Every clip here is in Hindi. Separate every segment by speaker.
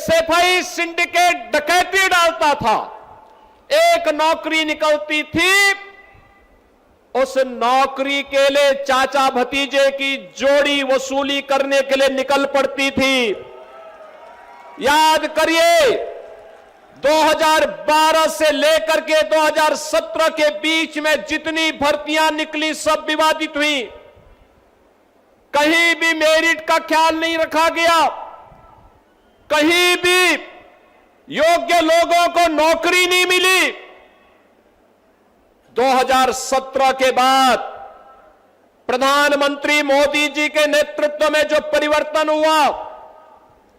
Speaker 1: सफाई सिंडिकेट डकैती डालता था, एक नौकरी निकलती थी, उस नौकरी के लिए चाचा भतीजे की जोड़ी वसूली करने के लिए निकल पड़ती थी। याद करिए, 2012 से लेकर के 2017 के बीच में जितनी भर्तियां निकली सब विवादित हुई। कहीं भी मेरिट का ख्याल नहीं रखा गया, कहीं भी योग्य लोगों को नौकरी नहीं मिली। 2017 के बाद प्रधानमंत्री मोदी जी के नेतृत्व में जो परिवर्तन हुआ,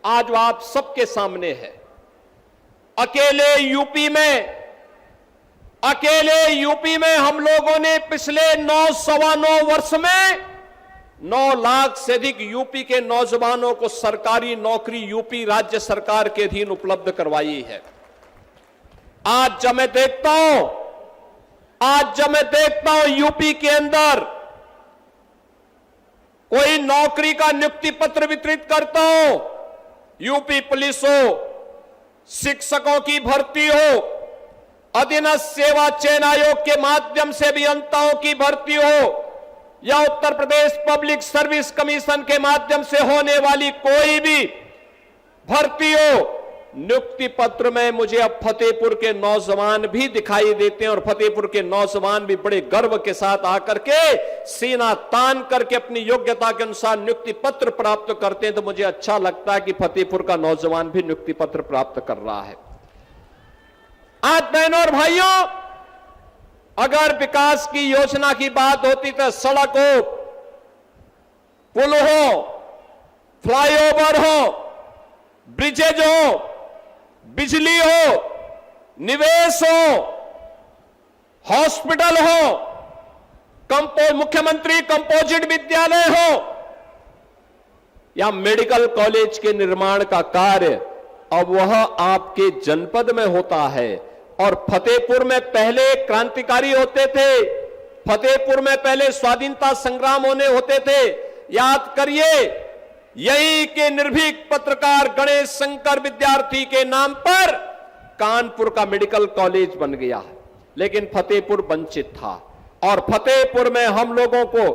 Speaker 1: आज वो आप सबके सामने है। अकेले यूपी में हम लोगों ने पिछले 9-9.25 वर्ष में 9 लाख से अधिक यूपी के नौजवानों को सरकारी नौकरी यूपी राज्य सरकार के अधीन उपलब्ध करवाई है। आज जब मैं देखता हूं यूपी के अंदर कोई नौकरी का नियुक्ति पत्र वितरित करता हूं, यूपी पुलिस हो, शिक्षकों की भर्ती हो, अधीनस्थ सेवा चयन आयोग के माध्यम से अभियंताओं की भर्ती हो, या Uttar Pradesh public service commission के माध्यम से होने वाली कोई भी भर्ती हो, नियुक्ति पत्र में मुझे अब फतेहपुर के नौजवान भी दिखाई देते हैं। और फतेहपुर के नौजवान भी बड़े गर्व के साथ आकर के सीना तान करके अपनी योग्यता के अनुसार नियुक्ति पत्र प्राप्त करते हैं। तो मुझे अच्छा लगता है कि फतेहपुर का नौजवान भी नियुक्ति पत्र प्राप्त कर रहा है। आज बहनों और भाइयों, अगर विकास की योजना की बात होती तो सड़क हो, पुल हो, फ्लाईओवर हो, ब्रिजेज हो, बिजली हो, निवेश हो, हॉस्पिटल हो, मुख्यमंत्री कंपोजिट विद्यालय हो, या मेडिकल कॉलेज के निर्माण का कार्य, अब वह आपके जनपद में होता है। और फतेहपुर में पहले क्रांतिकारी होते थे, फतेहपुर में पहले स्वाधीनता संग्राम होते थे। याद करिए, यही के निर्भीक पत्रकार गणेश शंकर विद्यार्थी के नाम पर कानपुर का मेडिकल कॉलेज बन गया, लेकिन फतेहपुर वंचित था। और फतेहपुर में हम लोगों को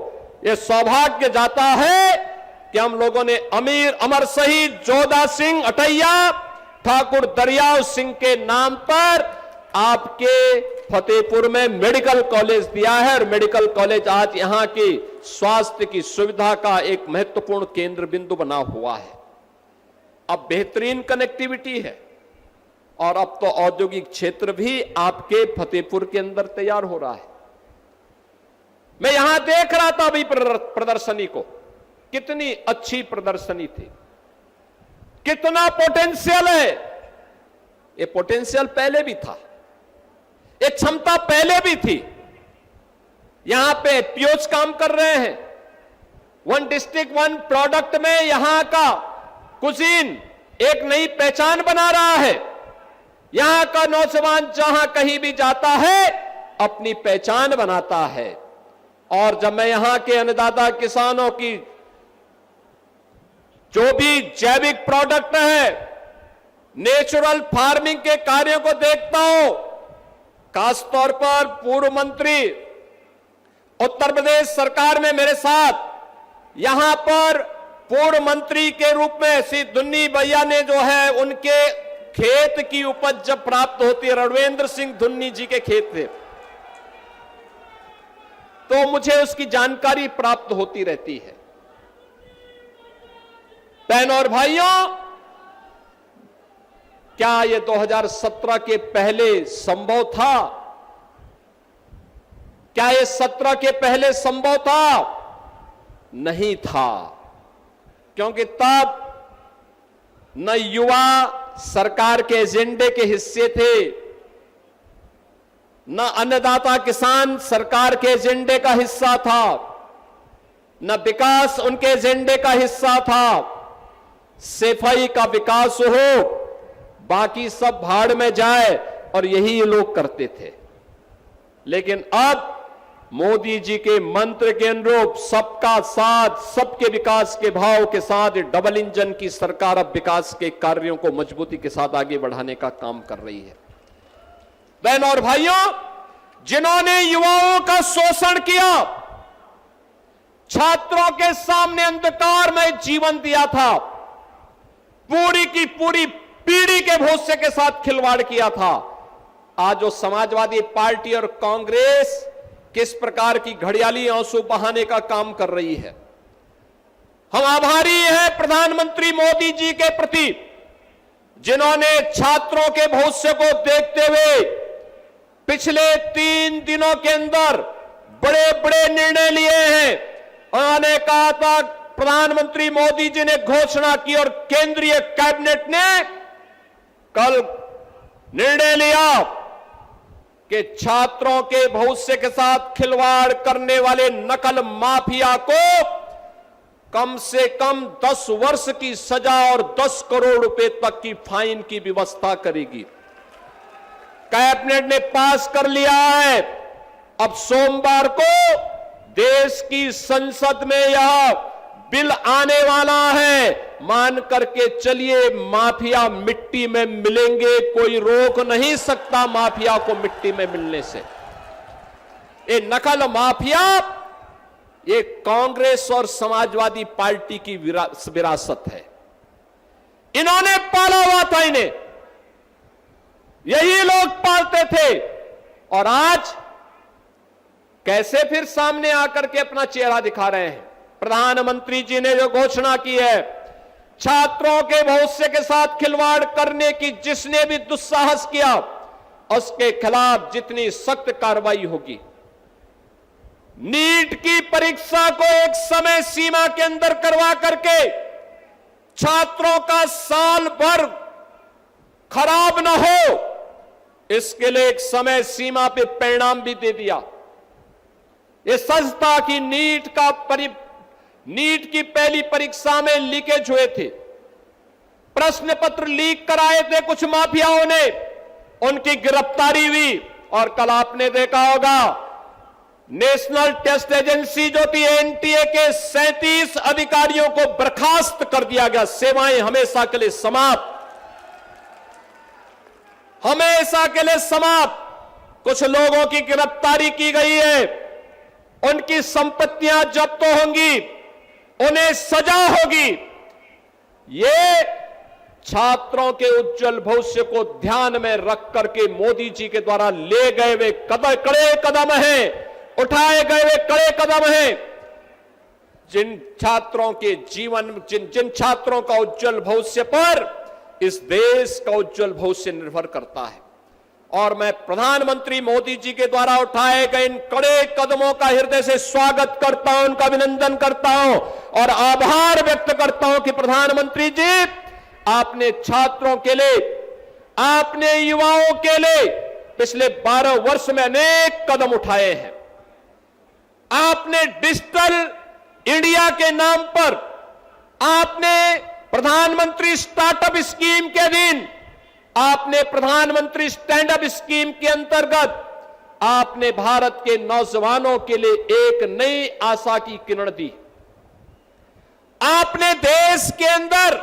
Speaker 1: यह सौभाग्य जाता है कि हम लोगों ने अमर शहीद जोधा सिंह अटैया ठाकुर दरियाव सिंह के नाम पर आपके फतेहपुर में मेडिकल कॉलेज दिया है। और मेडिकल कॉलेज आज यहां की स्वास्थ्य की सुविधा का एक महत्वपूर्ण केंद्र बिंदु बना हुआ है। अब बेहतरीन कनेक्टिविटी है, और अब तो औद्योगिक क्षेत्र भी आपके फतेहपुर के अंदर तैयार हो रहा है। मैं यहां देख रहा था अभी प्रदर्शनी को, कितनी अच्छी प्रदर्शनी थी, कितना पोटेंशियल है। ये पोटेंशियल पहले भी था, एक क्षमता पहले भी थी। यहां पे पीओज काम कर रहे हैं, 1 डिस्ट्रिक्ट 1 प्रोडक्ट में यहां का कुजीन एक नई पहचान बना रहा है। यहां का नौजवान जहां कहीं भी जाता है अपनी पहचान बनाता है। और जब मैं यहां के अन्नदाता किसानों की जो भी जैविक प्रोडक्ट है, नेचुरल फार्मिंग के कार्यों को देखता हूं, खासतौर पर पूर्व मंत्री उत्तर प्रदेश सरकार में मेरे साथ यहां पर पूर्व मंत्री के रूप में श्री धुन्नी भैया ने जो है उनके खेत की उपज जब प्राप्त होती है, रणवेंद्र सिंह धुन्नी जी के खेत थे, तो मुझे उसकी जानकारी प्राप्त होती रहती है। बहनों और भाइयों, क्या यह 2017 के पहले संभव था? क्या यह 17 के पहले संभव था? नहीं था, क्योंकि तब न युवा सरकार के एजेंडे के हिस्से थे, न अन्नदाता किसान सरकार के एजेंडे का हिस्सा था, न विकास उनके एजेंडे का हिस्सा था। सफाई का विकास हो, बाकी सब भाड़ में जाए, और यही ये लोग करते थे। लेकिन अब मोदी जी के मंत्र के अनुरूप सबका साथ, सबके विकास के भाव के साथ डबल इंजन की सरकार अब विकास के कार्यों को मजबूती के साथ आगे बढ़ाने का काम कर रही है। बहनों और भाइयों, जिन्होंने युवाओं का शोषण किया, छात्रों के सामने अंधकार में जीवन दिया था, पूरी की पूरी पीढ़ी के भविष्य के साथ खिलवाड़ किया था, आज वो समाजवादी पार्टी और कांग्रेस किस प्रकार की घड़ियाली आंसू बहाने का काम कर रही है। हम आभारी हैं प्रधानमंत्री मोदी जी के प्रति, जिन्होंने छात्रों के भविष्य को देखते हुए पिछले 3 दिनों के अंदर बड़े बड़े निर्णय लिए हैं। उन्होंने कहा था, प्रधानमंत्री मोदी जी ने घोषणा की और केंद्रीय कैबिनेट ने कल निर्णय लिया कि छात्रों के भविष्य के साथ खिलवाड़ करने वाले नकल माफिया को कम से कम 10 वर्ष की सजा और 10 करोड़ रुपए तक की फाइन की व्यवस्था करेगी। कैबिनेट ने पास कर लिया है। अब सोमवार को देश की संसद में यह बिल आने वाला है। मान करके चलिए, माफिया मिट्टी में मिलेंगे, कोई रोक नहीं सकता माफिया को मिट्टी में मिलने से। ये नकल माफिया, ये कांग्रेस और समाजवादी पार्टी की विरासत है। इन्होंने पाला हुआ था, इन्हें यही लोग पालते थे, और आज कैसे फिर सामने आकर के अपना चेहरा दिखा रहे हैं। प्रधानमंत्री जी ने जो घोषणा की है, छात्रों के भविष्य के साथ खिलवाड़ करने की जिसने भी दुस्साहस किया, उसके खिलाफ जितनी सख्त कार्रवाई होगी। नीट की परीक्षा को एक समय सीमा के अंदर करवा करके छात्रों का साल भर खराब न हो, इसके लिए एक समय सीमा पे परिणाम भी दे दिया। यह सच था कि नीट की पहली परीक्षा में लीकेज हुए थे, प्रश्न पत्र लीक कराए थे कुछ माफियाओं ने, उनकी गिरफ्तारी हुई। और कल आपने देखा होगा, नेशनल टेस्ट एजेंसी जो थी एनटीए के 37 अधिकारियों को बर्खास्त कर दिया गया। सेवाएं हमेशा के लिए समाप्त, हमेशा के लिए समाप्त। कुछ लोगों की गिरफ्तारी की गई है, उनकी संपत्तियां जब्त होंगी, उन्हें सजा होगी। ये छात्रों के उज्जवल भविष्य को ध्यान में रख करके मोदी जी के द्वारा ले गए वे कड़े कदम हैं, उठाए गए वे कड़े कदम हैं। जिन छात्रों के जीवन, जिन छात्रों का उज्जवल भविष्य पर इस देश का उज्जवल भविष्य निर्भर करता है। और मैं प्रधानमंत्री मोदी जी के द्वारा उठाए गए इन कड़े कदमों का हृदय से स्वागत करता हूं, उनका अभिनंदन करता हूं और आभार व्यक्त करता हूं कि प्रधानमंत्री जी, आपने छात्रों के लिए, आपने युवाओं के लिए पिछले 12 वर्ष में अनेक कदम उठाए हैं। आपने डिजिटल इंडिया के नाम पर, आपने प्रधानमंत्री स्टार्टअप स्कीम के अधीन, आपने प्रधानमंत्री स्टैंड अप स्कीम के अंतर्गत आपने भारत के नौजवानों के लिए एक नई आशा की किरण दी। आपने देश के अंदर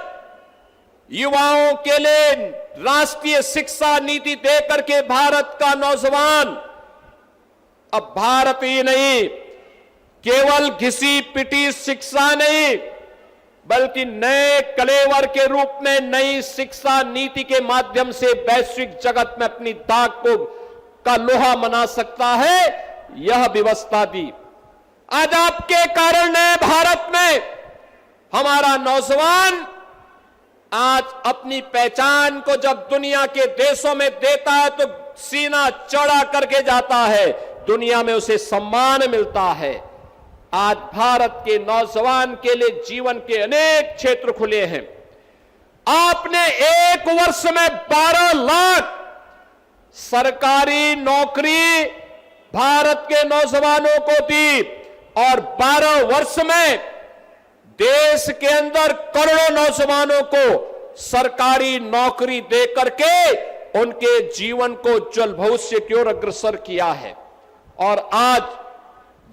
Speaker 1: युवाओं के लिए राष्ट्रीय शिक्षा नीति देकर के भारत का नौजवान अब भारत ही नहीं, केवल घिसी पिटी शिक्षा नहीं, बल्कि नए कलेवर के रूप में नई शिक्षा नीति के माध्यम से वैश्विक जगत में अपनी दाग का लोहा मना सकता है, यह व्यवस्था दी। आज आपके कारण नए भारत में हमारा नौजवान आज अपनी पहचान को जब दुनिया के देशों में देता है तो सीना चढ़ा करके जाता है, दुनिया में उसे सम्मान मिलता है। आज भारत के नौजवान के लिए जीवन के अनेक क्षेत्र खुले हैं। आपने एक वर्ष में 12 लाख सरकारी नौकरी भारत के नौजवानों को दी और 12 वर्ष में देश के अंदर करोड़ों नौजवानों को सरकारी नौकरी देकर के उनके जीवन को उज्जवल भविष्य की ओर अग्रसर किया है। और आज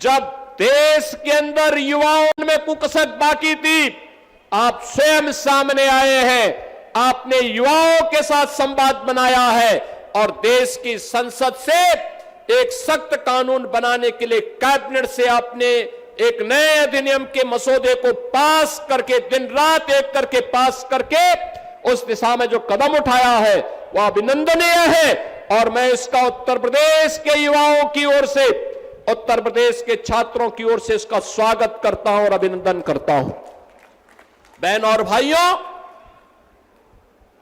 Speaker 1: जब देश के अंदर युवाओं में कुकसक बाकी थी, आप स्वयं सामने आए हैं, आपने युवाओं के साथ संवाद बनाया है और देश की संसद से एक सख्त कानून बनाने के लिए कैबिनेट से आपने एक नए अधिनियम के मसौदे को पास करके, दिन रात एक करके पास करके उस दिशा में जो कदम उठाया है वह अभिनंदनीय है। और मैं इसका उत्तर प्रदेश के युवाओं की ओर से, उत्तर प्रदेश के छात्रों की ओर से इसका स्वागत करता हूं और अभिनंदन करता हूं। बहन और भाइयों,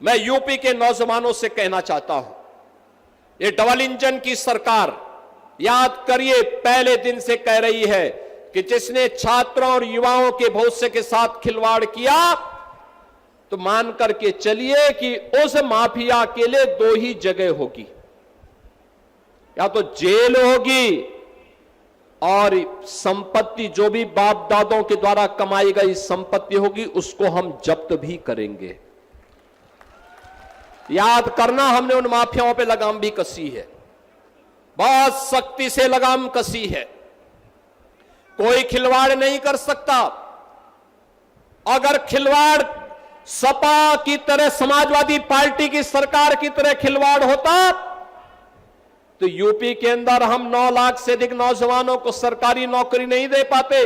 Speaker 1: मैं यूपी के नौजवानों से कहना चाहता हूं, ये डबल इंजन की सरकार, याद करिए, पहले दिन से कह रही है कि जिसने छात्रों और युवाओं के भविष्य के साथ खिलवाड़ किया तो मान करके चलिए कि उस माफिया के लिए दो ही जगह होगी, या तो जेल होगी और संपत्ति जो भी बाप दादों के द्वारा कमाई गई संपत्ति होगी उसको हम जब्त भी करेंगे। याद करना, हमने उन माफियाओं पे लगाम भी कसी है, बहुत सख्ती से लगाम कसी है। कोई खिलवाड़ नहीं कर सकता। अगर खिलवाड़ सपा की तरह, समाजवादी पार्टी की सरकार की तरह खिलवाड़ होता तो यूपी के अंदर हम 9 लाख से अधिक नौजवानों को सरकारी नौकरी नहीं दे पाते।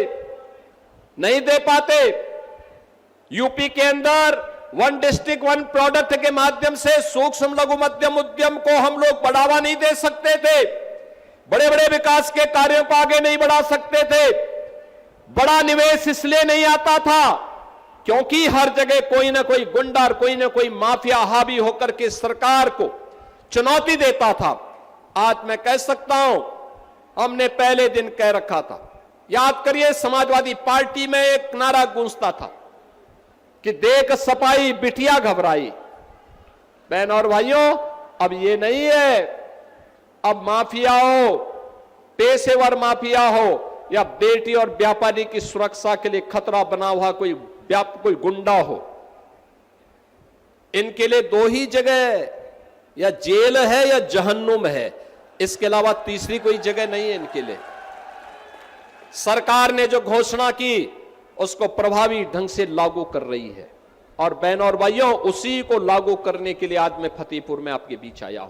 Speaker 1: यूपी के अंदर वन डिस्ट्रिक्ट वन प्रोडक्ट के माध्यम से सूक्ष्म लघु मध्यम उद्यम को हम लोग बढ़ावा नहीं दे सकते थे, बड़े बड़े विकास के कार्यों को आगे नहीं बढ़ा सकते थे। बड़ा निवेश इसलिए नहीं आता था क्योंकि हर जगह कोई ना कोई गुंडा, कोई ना कोई माफिया हावी होकर के सरकार को चुनौती देता था। आज मैं कह सकता हूं, हमने पहले दिन कह रखा था, याद करिए, समाजवादी पार्टी में एक नारा गूंजता था कि देख सपाई बिटिया घबराई। बहन और भाइयों, अब ये नहीं है, अब माफिया हो, पेशेवर माफिया हो या बेटी और व्यापारी की सुरक्षा के लिए खतरा बना हुआ कोई गुंडा हो, इनके लिए दो ही जगह, या जेल है या जहन्नुम है, इसके अलावा तीसरी कोई जगह नहीं है इनके लिए। सरकार ने जो घोषणा की उसको प्रभावी ढंग से लागू कर रही है और बहनों और भाइयों, उसी को लागू करने के लिए आज मैं फतेहपुर में आपके बीच आया हूं।